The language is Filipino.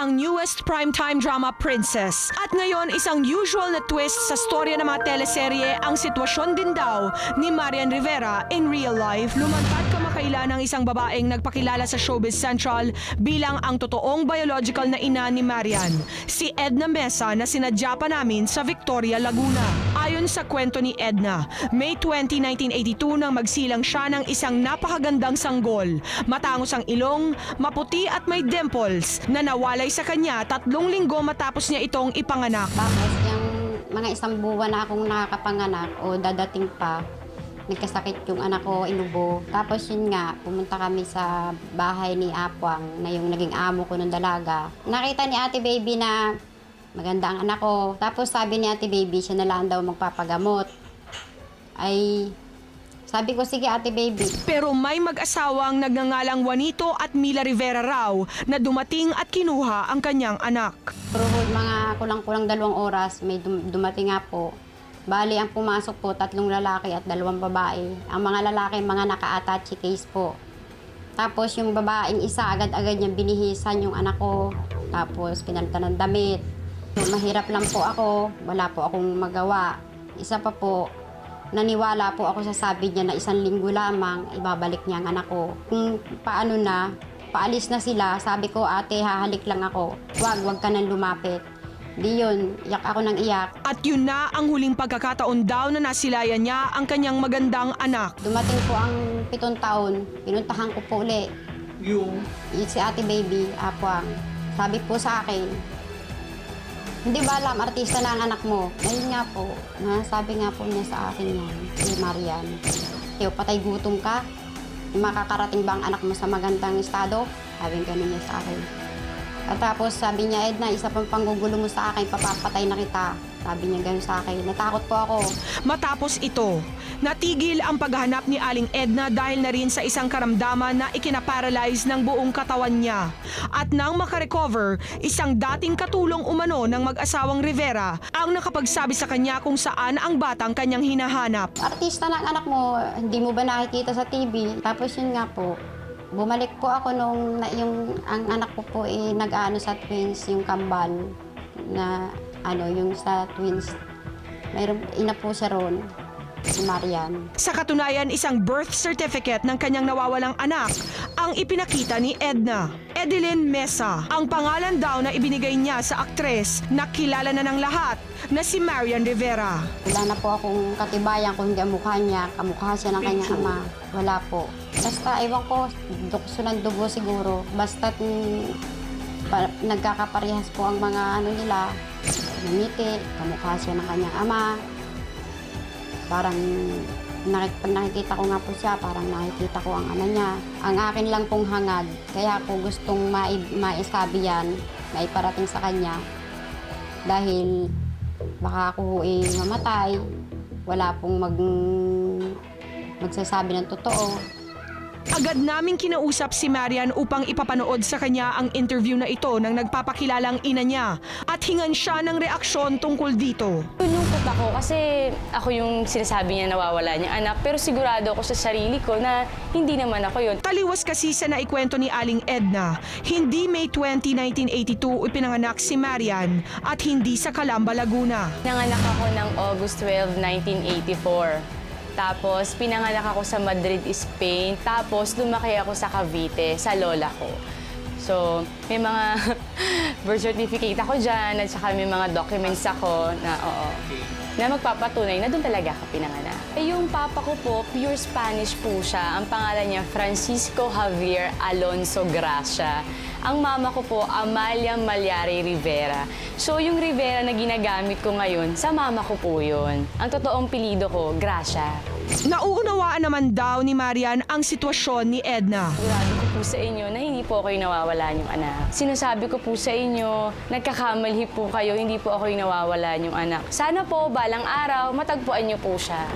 ang newest primetime drama Princess. At ngayon, isang usual na twist sa storya ng mga teleserye ang sitwasyon din daw ni Marian Rivera in real life. Lumantad kamakailan ng isang babaeng nagpakilala sa Showbiz Central bilang ang totoong biological na ina ni Marian, si Edna Mesa na sinadya pa namin sa Victoria, Laguna. Ayon sa kwento ni Edna, May 20, 1982 nang magsilang siya ng isang napakagandang sanggol. Matangos ang ilong, maputi at may dimples na nawalay sa kanya 3 linggo matapos niya itong ipanganak. Tapos yung mga 1 buwan na akong nakakapanganak o dadating pa, nagkasakit yung anak ko, inubo. Tapos yun nga, pumunta kami sa bahay ni Apwang na yung naging amo ko ng dalaga. Nakita ni Ate Baby na maganda ang anak ko. Tapos sabi ni Ate Baby, siya na lang daw magpapagamot. Ay, sabi ko, sige Ate Baby. Pero may mag-asawang nagngangalang Juanito at Mila Rivera raw na dumating at kinuha ang kanyang anak. Pero mga kulang-kulang 2 oras, may dumating nga po. Bali, ang pumasok po, 3 lalaki at 2 babae. Ang mga lalaki, mga naka-attached case po. Tapos yung babaeng isa, agad-agad niyang binihisan yung anak ko. Tapos pinalitan ng damit. Mahirap lang po ako, wala po akong magawa. Isa pa po, naniwala po ako sa sabi niya na 1 linggo lamang, ibabalik niya ang anak ko. Kung paano na, paalis na sila, sabi ko, ate, hahalik lang ako. Wag ka nang lumapit. Di yun, iyak ako ng iyak. At yun na ang huling pagkakataon daw na nasilayan niya ang kanyang magandang anak. Dumating po ang 7 taon, pinuntahan ko po uli. Si Ate Baby, Apwang. Sabi po sa akin, hindi ba alam, artista na ang anak mo? Ayun nga po, sabi nga po niya sa akin yan, si Marian. Teo, patay gutom ka? Makakarating ba ang anak mo sa magandang estado? Sabi ganun niya sa akin. At tapos sabi niya, Edna, isa pang panggugulo mo sa akin, papapatay na kita. Sabi niya gano'n sa akin. Natakot po ako. Matapos ito, natigil ang paghahanap ni Aling Edna dahil na rin sa isang karamdaman na ikinaparalyze ng buong katawan niya. At nang makarecover, isang dating katulong umano ng mag-asawang Rivera ang nakapagsabi sa kanya kung saan ang batang kanyang hinahanap. Artista na ang anak mo, hindi mo ba nakikita sa TV? Tapos yun nga po, bumalik po ako nung ang anak ko po nag-ano sa twins, yung kambal na yung sa twins. Mayroon ina po siya ron, si Marian. Sa katunayan, isang birth certificate ng kanyang nawawalang anak ang ipinakita ni Edna. Edeline Mesa, ang pangalan daw na ibinigay niya sa aktres na kilala na ng lahat na si Marian Rivera. Wala na po akong katibayan kung hindi ang mukha niya, kamukha siya ng kanyang ama. Wala po. Basta, ewan ko, dukso ng dugo siguro. Basta't nagkakaparehas po ang mga nila. Ngiti, kamukha siya ng kanyang ama. Parang pag nakikita ko nga po siya, parang nakikita ko ang ama niya. Ang akin lang pong hangad, kaya po gustong maisabi yan, maiparating sa kanya. Dahil baka ako mamatay, wala pong magsasabi ng totoo. Agad naming kinausap si Marian upang ipapanood sa kanya ang interview na ito ng nagpapakilalang ina niya at hingan siya ng reaksyon tungkol dito. Lungkot ako kasi ako yung sinasabi niya nawawala niyang anak, pero sigurado ako sa sarili ko na hindi naman ako yun. Taliwas kasi sa naikwento ni Aling Edna, hindi May 20, 1982 ipinanganak si Marian at hindi sa Calamba, Laguna. Nanganak ako ng August 12, 1984. Tapos, pinanganak ako sa Madrid, Spain. Tapos, lumaki ako sa Cavite, sa lola ko. So, may mga birth certificate ako dyan at saka may mga documents ako na na magpapatunay na doon talaga ako pinanganak. Yung papa ko po, pure Spanish po siya. Ang pangalan niya, Francisco Javier Alonso Gracia. Ang mama ko po, Amalia Malyari Rivera. So, yung Rivera na ginagamit ko ngayon, sa mama ko po yun. Ang totoong pilido ko, Gracia. Nauunawaan naman daw ni Marian ang sitwasyon ni Edna. Sigurado ko po sa inyo na hindi po ako yung nawawalan yung anak. Sinasabi ko po sa inyo, nagkakamali po kayo, hindi po ako yung nawawalan yung anak. Sana po, balang araw, matagpuan niyo po siya.